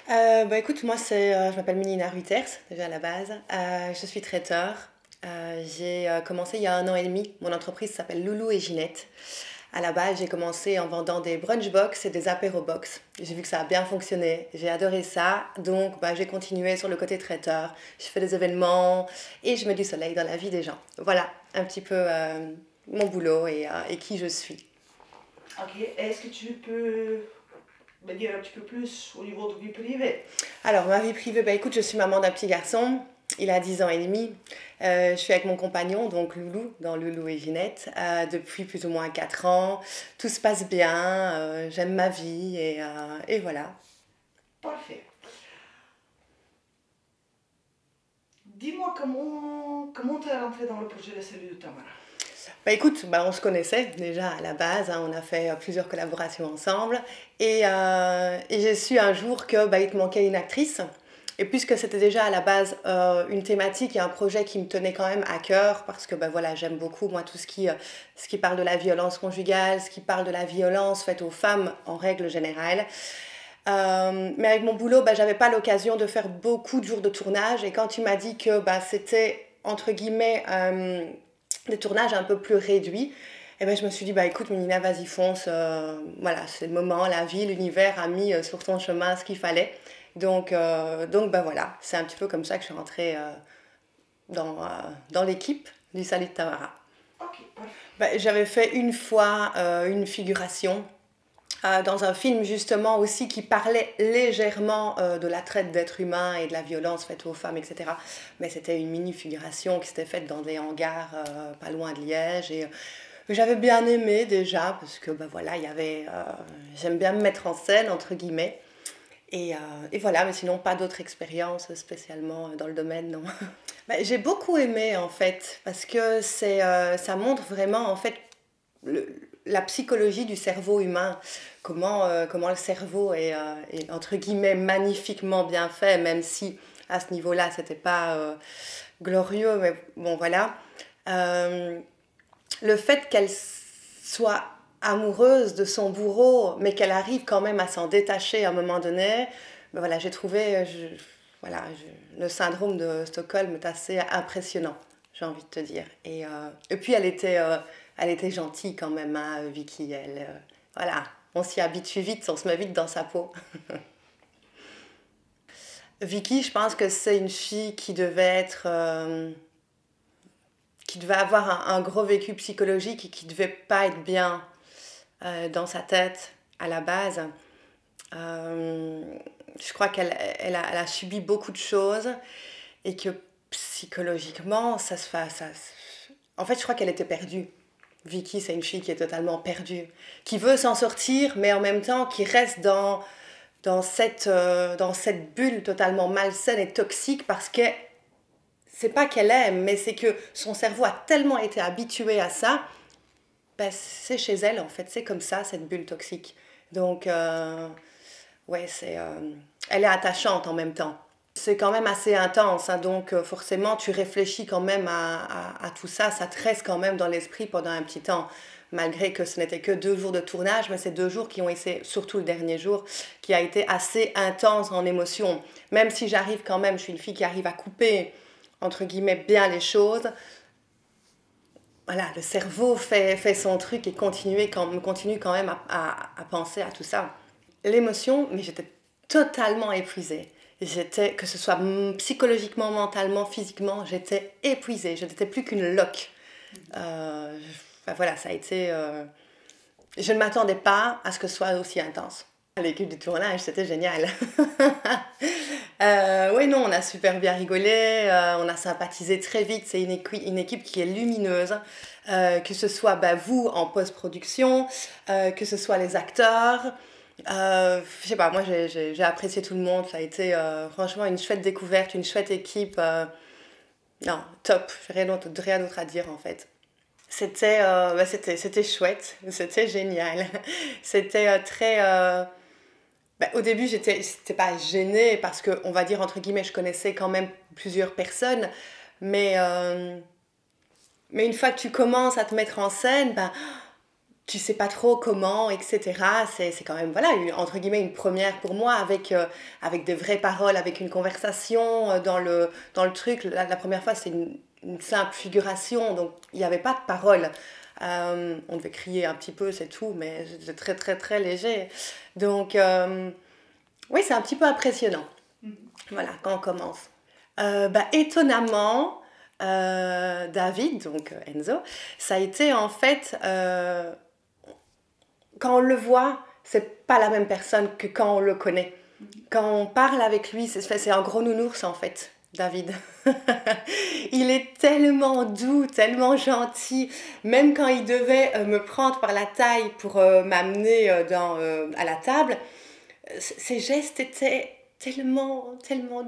Écoute, moi je m'appelle Mélina Ruiters, déjà à la base. Je suis traiteur. J'ai commencé il y a 1 an et demi. Mon entreprise s'appelle Loulou et Ginette. À la base, j'ai commencé en vendant des brunch box et des apéro box. J'ai vu que ça a bien fonctionné. J'ai adoré ça. Donc, j'ai continué sur le côté traiteur. Je fais des événements et je mets du soleil dans la vie des gens. Voilà un petit peu mon boulot et qui je suis. Ok, est-ce que tu peux me dire un petit peu plus au niveau de vie privée? Alors, ma vie privée, écoute, je suis maman d'un petit garçon. Il a 10 ans et demi. Je suis avec mon compagnon, donc Loulou, dans Loulou et Ginette, depuis plus ou moins 4 ans. Tout se passe bien, j'aime ma vie et voilà. Parfait. Dis-moi comment tu es rentré dans le projet de Salut de Tamara. Écoute, on se connaissait déjà à la base, hein, on a fait plusieurs collaborations ensemble et j'ai su un jour que il te manquait une actrice. Et puisque c'était déjà à la base une thématique et un projet qui me tenait quand même à cœur, parce que voilà, j'aime beaucoup moi tout ce qui parle de la violence conjugale, ce qui parle de la violence faite aux femmes en règle générale. Mais avec mon boulot, j'avais pas l'occasion de faire beaucoup de jours de tournage. Et quand tu m'as dit que c'était entre guillemets des tournages un peu plus réduits, et je me suis dit écoute Mélina, vas-y fonce. Voilà, c'est le moment, la vie, l'univers a mis sur ton chemin ce qu'il fallait. Donc voilà, c'est un petit peu comme ça que je suis rentrée dans l'équipe du Salut de Tamara. Ok, parfait. J'avais fait une fois une figuration dans un film justement aussi qui parlait légèrement de la traite d'êtres humains et de la violence faite aux femmes, etc. Mais c'était une mini-figuration qui s'était faite dans des hangars pas loin de Liège. Et j'avais bien aimé déjà, parce que voilà, il y avait, j'aime bien me mettre en scène, entre guillemets. Et voilà, mais sinon pas d'autres expériences spécialement dans le domaine, non. J'ai beaucoup aimé en fait, parce que ça montre vraiment en fait le- la psychologie du cerveau humain, comment le cerveau est, entre guillemets magnifiquement bien fait, même si à ce niveau-là c'était pas glorieux, mais bon voilà. Euh, le fait qu'elle soit amoureuse de son bourreau, mais qu'elle arrive quand même à s'en détacher à un moment donné, voilà, j'ai trouvé, voilà, le syndrome de Stockholm est assez impressionnant, j'ai envie de te dire. Et puis elle était gentille quand même, hein, Vicky. Voilà, on s'y habitue vite, on se met vite dans sa peau. Vicky, je pense que c'est une fille qui devait avoir un gros vécu psychologique et qui devait pas être bien dans sa tête à la base. Euh, je crois elle a subi beaucoup de choses et que psychologiquement, en fait, je crois qu'elle était perdue. Vicky, c'est une fille qui est totalement perdue, qui veut s'en sortir, mais en même temps qui reste dans cette bulle totalement malsaine et toxique parce que c'est pas qu'elle aime, mais c'est que son cerveau a tellement été habitué à ça, c'est chez elle en fait, c'est comme ça cette bulle toxique. Donc, ouais, elle est attachante en même temps. C'est quand même assez intense, hein, donc forcément tu réfléchis quand même à tout ça, ça te reste quand même dans l'esprit pendant un petit temps, malgré que ce n'était que 2 jours de tournage, mais c'est 2 jours qui ont été, surtout le dernier jour, qui a été assez intense en émotion. Même si j'arrive quand même, je suis une fille qui arrive à couper, entre guillemets, bien les choses, voilà, le cerveau fait son truc et continue quand même à penser à tout ça. L'émotion, mais j'étais totalement épuisée. Que ce soit psychologiquement, mentalement, physiquement, j'étais épuisée. Je n'étais plus qu'une loque. Voilà, ça a été. Je ne m'attendais pas à ce que ce soit aussi intense. L'équipe du tournage, c'était génial. Oui, non, on a super bien rigolé, on a sympathisé très vite. C'est une équipe qui est lumineuse, que ce soit vous en post-production, que ce soit les acteurs. Je sais pas, moi j'ai apprécié tout le monde. Ça a été franchement une chouette découverte, une chouette équipe. Non, top, j'ai rien d'autre à dire en fait. C'était chouette, c'était génial. C'était très. Au début, c'était pas gênée parce que, on va dire, entre guillemets, je connaissais quand même plusieurs personnes. Mais, euh, mais une fois que tu commences à te mettre en scène, tu sais pas trop comment, etc. C'est quand même, voilà, entre guillemets, une première pour moi, avec des vraies paroles, avec une conversation dans le truc. La première fois, c'est une simple figuration, donc il n'y avait pas de paroles. On devait crier un petit peu, c'est tout, mais c'était très, très, très léger. Donc, oui, c'est un petit peu impressionnant. Voilà, quand on commence. Étonnamment, David, donc Enzo, ça a été en fait, quand on le voit, c'est pas la même personne que quand on le connaît. Quand on parle avec lui, c'est un gros nounours en fait, David. Il est tellement doux, tellement gentil. Même quand il devait me prendre par la taille pour m'amener à la table, ses gestes étaient tellement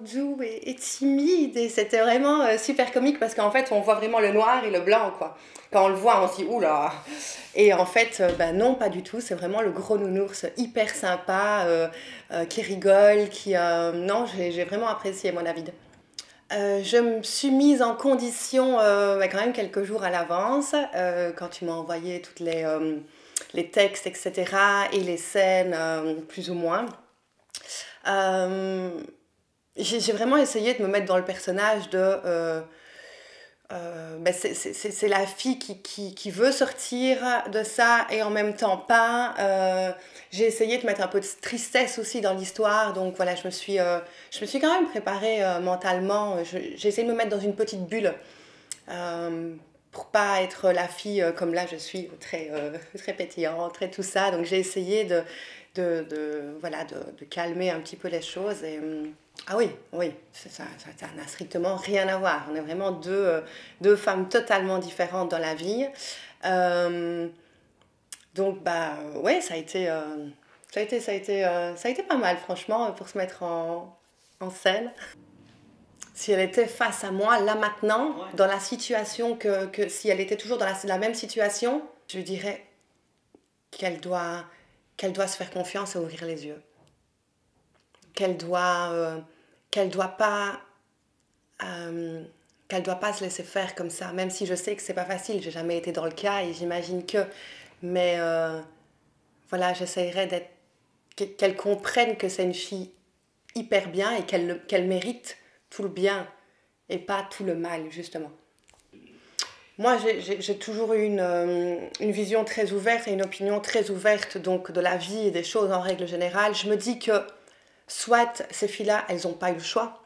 doux et timides. Et c'était vraiment super comique parce qu'en fait, on voit vraiment le noir et le blanc, quoi. Quand on le voit, on se dit, oula. Et en fait, non, pas du tout. C'est vraiment le gros nounours hyper sympa, qui rigole, Non, j'ai vraiment apprécié mon David. Je me suis mise en condition quand même quelques jours à l'avance, quand tu m'as envoyé toutes les textes, etc., et les scènes, plus ou moins. J'ai vraiment essayé de me mettre dans le personnage de... c'est la fille qui veut sortir de ça et en même temps pas. J'ai essayé de mettre un peu de tristesse aussi dans l'histoire, donc voilà, je me suis quand même préparée mentalement. J'ai essayé de me mettre dans une petite bulle pour pas être la fille comme là je suis, très pétillante, très tout ça. Donc j'ai essayé de calmer un petit peu les choses. Ah oui, ça n'a strictement rien à voir. On est vraiment deux femmes totalement différentes dans la vie. Donc, ouais, ça a été pas mal, franchement, pour se mettre en scène. Si elle était face à moi, là maintenant, ouais, dans la situation, que si elle était toujours dans la même situation, je lui dirais qu'elle doit se faire confiance et ouvrir les yeux. Qu'elle doit pas se laisser faire comme ça, même si je sais que c'est pas facile, j'ai jamais été dans le cas et j'imagine que, mais voilà, j'essayerais qu'elle comprenne que c'est une fille hyper bien et qu'elle mérite tout le bien et pas tout le mal, justement. Moi, j'ai toujours eu une vision très ouverte et une opinion très ouverte donc, de la vie et des choses en règle générale. Je me dis que soit ces filles-là, elles n'ont pas eu le choix,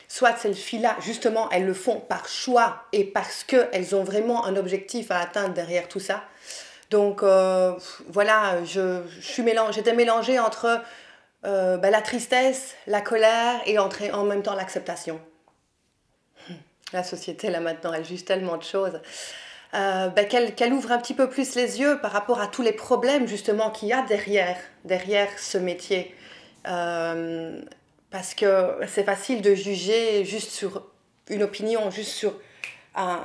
soit ces filles-là, justement, elles le font par choix et parce qu'elles ont vraiment un objectif à atteindre derrière tout ça. Donc, voilà, j'étais mélangée entre la tristesse, la colère et en même temps l'acceptation. La société, là, maintenant, elle juge tellement de choses. Qu'elle ouvre un petit peu plus les yeux par rapport à tous les problèmes, justement, qu'il y a derrière ce métier. Parce que c'est facile de juger juste sur une opinion, juste sur un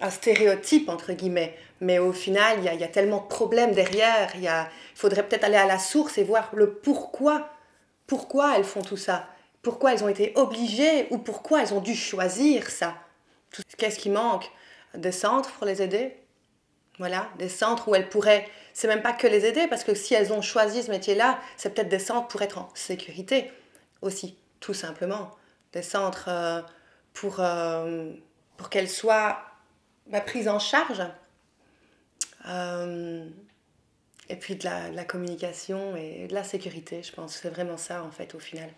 stéréotype, entre guillemets. Mais au final, il y a tellement de problèmes derrière. Il faudrait peut-être aller à la source et voir le pourquoi. Pourquoi elles font tout ça? Pourquoi elles ont été obligées ou pourquoi elles ont dû choisir ça? Qu'est-ce qui manque? Des centres pour les aider? Voilà, des centres où elles pourraient... C'est même pas que les aider, parce que si elles ont choisi ce métier-là, c'est peut-être des centres pour être en sécurité aussi, tout simplement. Des centres pour qu'elles soient prises en charge. Et puis de la communication et de la sécurité, je pense. C'est vraiment ça, en fait, au final.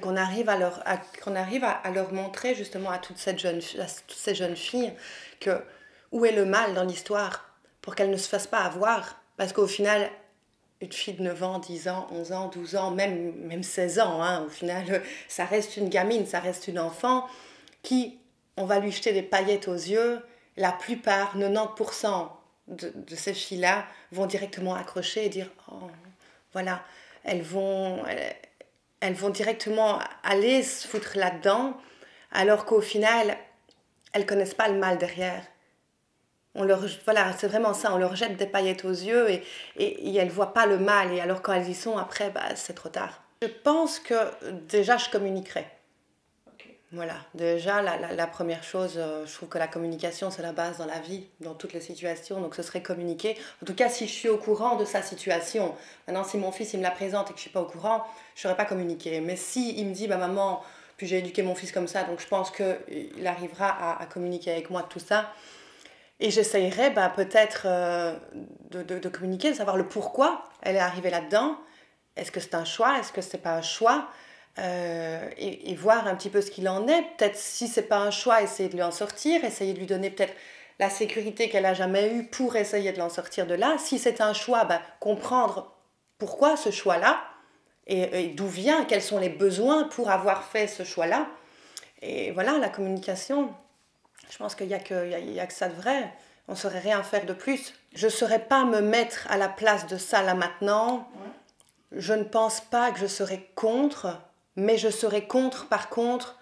Qu'on arrive à leur montrer, justement, à toutes ces jeunes filles, que où est le mal dans l'histoire, pour qu'elles ne se fassent pas avoir. Parce qu'au final, une fille de 9 ans, 10 ans, 11 ans, 12 ans, même 16 ans, hein, au final, ça reste une gamine, ça reste une enfant, qui, on va lui jeter des paillettes aux yeux. La plupart, 90% de ces filles-là vont directement accrocher et dire « Oh, voilà ». Elles vont directement aller se foutre là-dedans, alors qu'au final, elles ne connaissent pas le mal derrière. Voilà, c'est vraiment ça, on leur jette des paillettes aux yeux et elles ne voient pas le mal. Et alors quand elles y sont, après, c'est trop tard. Je pense que déjà, je communiquerai. Okay. Voilà, déjà, la première chose, je trouve que la communication, c'est la base dans la vie, dans toutes les situations. Donc, ce serait communiquer. En tout cas, si je suis au courant de sa situation. Maintenant, si mon fils, il me la présente et que je ne suis pas au courant, je ne saurais pas communiquer. Mais si il me dit, bah, maman, puis j'ai éduqué mon fils comme ça, donc je pense qu'il arrivera à communiquer avec moi de tout ça. Et j'essayerai bah, peut-être de communiquer, de savoir le pourquoi elle est arrivée là-dedans. Est-ce que c'est un choix? Est-ce que c'est pas un choix? Et voir un petit peu ce qu'il en est. Peut-être si c'est pas un choix, essayer de lui en sortir, essayer de lui donner peut-être la sécurité qu'elle a jamais eue pour essayer de l'en sortir de là. Si c'est un choix, bah, comprendre pourquoi ce choix-là et d'où vient, quels sont les besoins pour avoir fait ce choix-là. Et voilà, la communication, je pense qu'il y a que ça de vrai. On ne saurait rien faire de plus. Je ne saurais pas me mettre à la place de ça là maintenant. Je ne pense pas que je serais contre, mais je serais contre, par contre,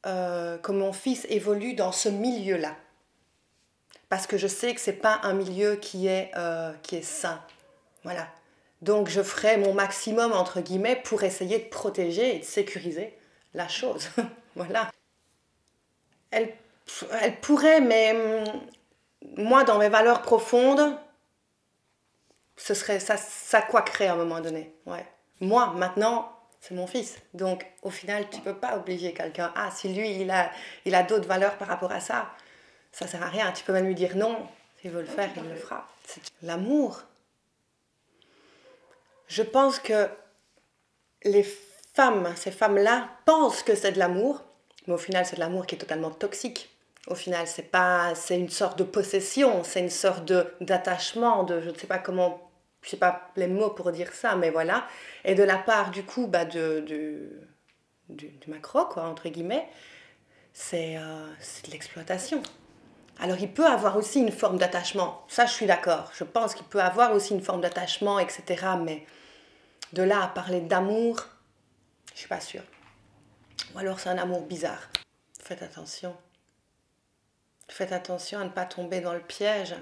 que mon fils évolue dans ce milieu-là. Parce que je sais que ce n'est pas un milieu qui est sain. Voilà. Donc je ferai mon maximum, entre guillemets, pour essayer de protéger et de sécuriser la chose. Voilà. Elle pourrait, mais moi, dans mes valeurs profondes, ce serait ça quoiquerait à un moment donné. Ouais. Moi, maintenant, c'est mon fils. Donc, au final, tu ne peux pas obliger quelqu'un. Ah, si lui, il a d'autres valeurs par rapport à ça, ça ne sert à rien. Tu peux même lui dire non. S'il veut le faire, il le fera. C'est l'amour. Je pense que les femmes, ces femmes-là, pensent que c'est de l'amour, mais au final, c'est de l'amour qui est totalement toxique. Au final, c'est une sorte de possession, c'est une sorte d'attachement, je ne sais pas comment, je ne sais pas les mots pour dire ça, mais voilà. Et de la part, du coup, bah, du macro, quoi, entre guillemets, c'est de l'exploitation. Alors, il peut avoir aussi une forme d'attachement, ça, je suis d'accord. Je pense qu'il peut avoir aussi une forme d'attachement, etc., mais de là à parler d'amour, je ne suis pas sûre. Ou alors, c'est un amour bizarre. Faites attention. Faites attention à ne pas tomber dans le piège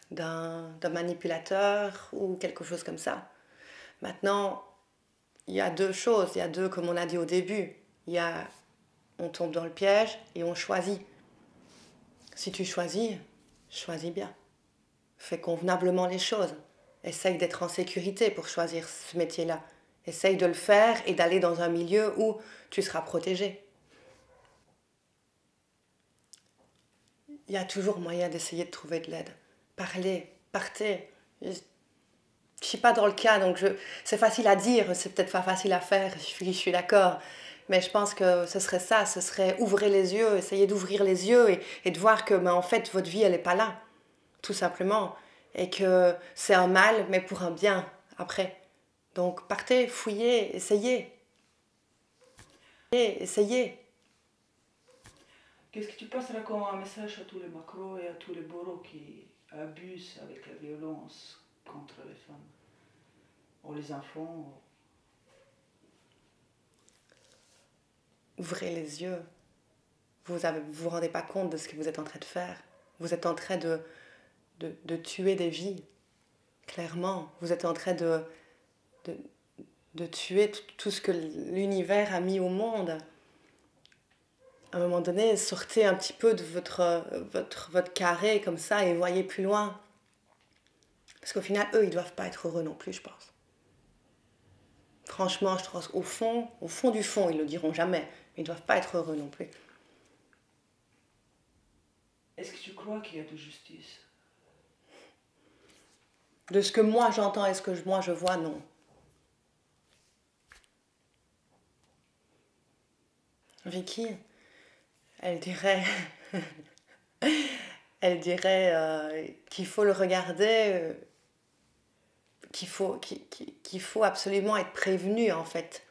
d'un manipulateur ou quelque chose comme ça. Maintenant, il y a deux choses, il y a deux, comme on a dit au début. Il y a, on tombe dans le piège et on choisit. Si tu choisis bien. Fais convenablement les choses. Essaye d'être en sécurité pour choisir ce métier-là. Essaye de le faire et d'aller dans un milieu où tu seras protégé. Il y a toujours moyen d'essayer de trouver de l'aide. Parlez, partez. Je ne suis pas dans le cas, donc c'est facile à dire, c'est peut-être pas facile à faire, je suis d'accord. Mais je pense que ce serait ça, ce serait ouvrir les yeux, essayer d'ouvrir les yeux et de voir que en fait, votre vie, elle n'est pas là, tout simplement. Et que c'est un mal, mais pour un bien, après. Donc partez, fouillez, essayez. Essayez. Qu'est-ce que tu passeras comme un message à tous les macros et à tous les boros qui abusent avec la violence contre les femmes ou les enfants? Ouvrez les yeux. Vous vous rendez pas compte de ce que vous êtes en train de faire. Vous êtes en train de tuer des vies. Clairement. Vous êtes en train de tuer tout ce que l'univers a mis au monde. À un moment donné, sortez un petit peu de votre carré comme ça et voyez plus loin. Parce qu'au final, eux, ils ne doivent pas être heureux non plus, je pense. Franchement, je pense au fond du fond, ils ne le diront jamais, mais ils ne doivent pas être heureux non plus. Est-ce que tu crois qu'il y a de justice? De ce que moi j'entends et ce que moi je vois, non. Vicky, elle dirait qu'il faut le regarder, qu'il faut absolument être prévenu en fait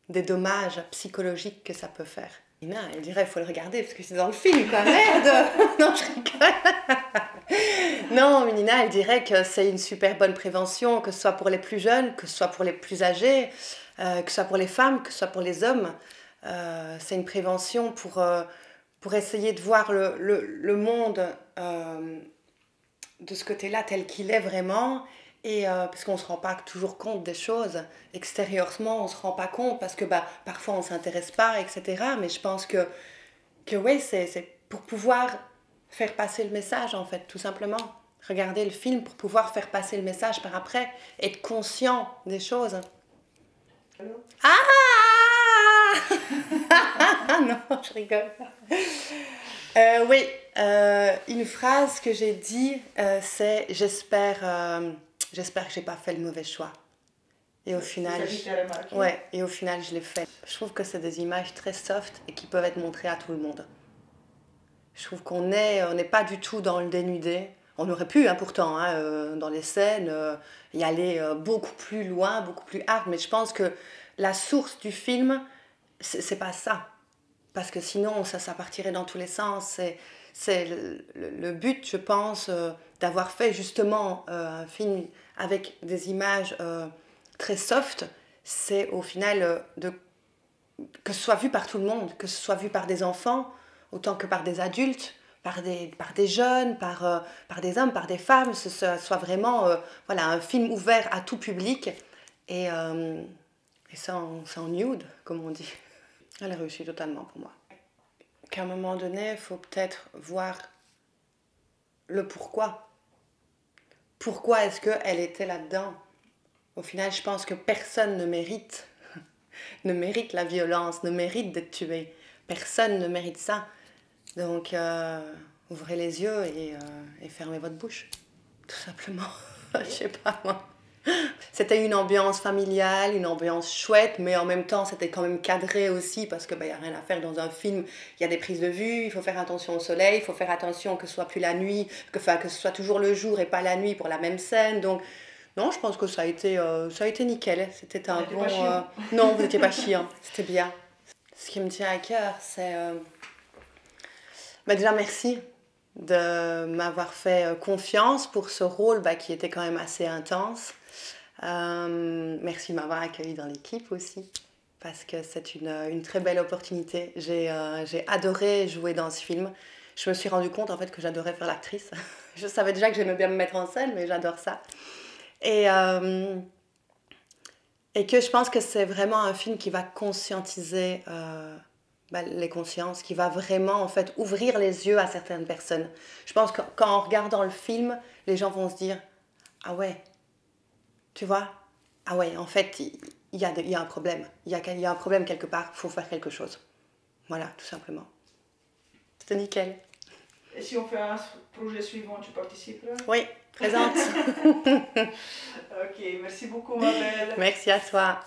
des dommages psychologiques que ça peut faire. Nina, elle dirait qu'il faut le regarder parce que c'est dans le film, quoi. Merde. Non, je rigole. Non, mais Nina, elle dirait que c'est une super bonne prévention, que ce soit pour les plus jeunes, que ce soit pour les plus âgés, que ce soit pour les femmes, que ce soit pour les hommes. C'est une prévention pour essayer de voir le monde de ce côté-là tel qu'il est vraiment Et parce qu'on ne se rend pas toujours compte des choses. Extérieurement, on ne se rend pas compte parce que bah, parfois on ne s'intéresse pas, etc. Mais je pense que oui, c'est pour pouvoir faire passer le message, en fait, tout simplement. Regarder le film pour pouvoir faire passer le message par après. Être conscient des choses. Allô? Ah non, je rigole. Oui, une phrase que j'ai dit, c'est j'espère que j'ai pas fait le mauvais choix. Et au final, ouais, et au final, je l'ai fait. Je trouve que c'est des images très soft et qui peuvent être montrées à tout le monde. Je trouve on n'est pas du tout dans le dénudé. On aurait pu, hein, pourtant, hein, dans les scènes, y aller beaucoup plus loin, beaucoup plus hard. Mais je pense que la source du film, c'est pas ça. Parce que sinon, ça partirait dans tous les sens. C'est le but, je pense, d'avoir fait justement un film avec des images très soft. C'est au final que ce soit vu par tout le monde, que ce soit vu par des enfants, autant que par des adultes, par des jeunes, par des hommes, par des femmes, que ce soit vraiment voilà, un film ouvert à tout public et sans nude, comme on dit. Elle a réussi totalement pour moi. Qu'à un moment donné, il faut peut-être voir le pourquoi. Pourquoi est-ce qu'elle était là-dedans? Au final, je pense que personne ne mérite la violence, ne mérite d'être tué. Personne ne mérite ça. Donc, ouvrez les yeux et fermez votre bouche. Tout simplement. Je sais pas, moi. C'était une ambiance familiale, une ambiance chouette, mais en même temps, c'était quand même cadré aussi, parce qu'il n'y a rien à faire dans un film. Il y a des prises de vue, il faut faire attention au soleil, il faut faire attention que ce soit plus la nuit, que ce soit toujours le jour et pas la nuit pour la même scène. Donc, non, je pense que ça a été nickel. C'était un bon... Non, vous n'étiez pas chiant, c'était bien. Ce qui me tient à cœur, c'est... déjà, merci de m'avoir fait confiance pour ce rôle qui était quand même assez intense. Merci de m'avoir accueillie dans l'équipe aussi, parce que c'est une très belle opportunité. J'ai adoré jouer dans ce film. Je me suis rendu compte en fait que j'adorais faire l'actrice. Je savais déjà que j'aimais bien me mettre en scène, mais j'adore ça. Et que je pense que c'est vraiment un film qui va conscientiser les consciences, qui va vraiment en fait ouvrir les yeux à certaines personnes. Je pense qu'en regardant le film, les gens vont se dire « Ah ouais !» Tu vois? Ah ouais, en fait, il y a un problème. Il y a un problème quelque part, il faut faire quelque chose. Voilà, tout simplement. C'était nickel. Et si on fait un projet suivant, tu participeras? Oui, présente. Ok, merci beaucoup ma belle. Merci à toi.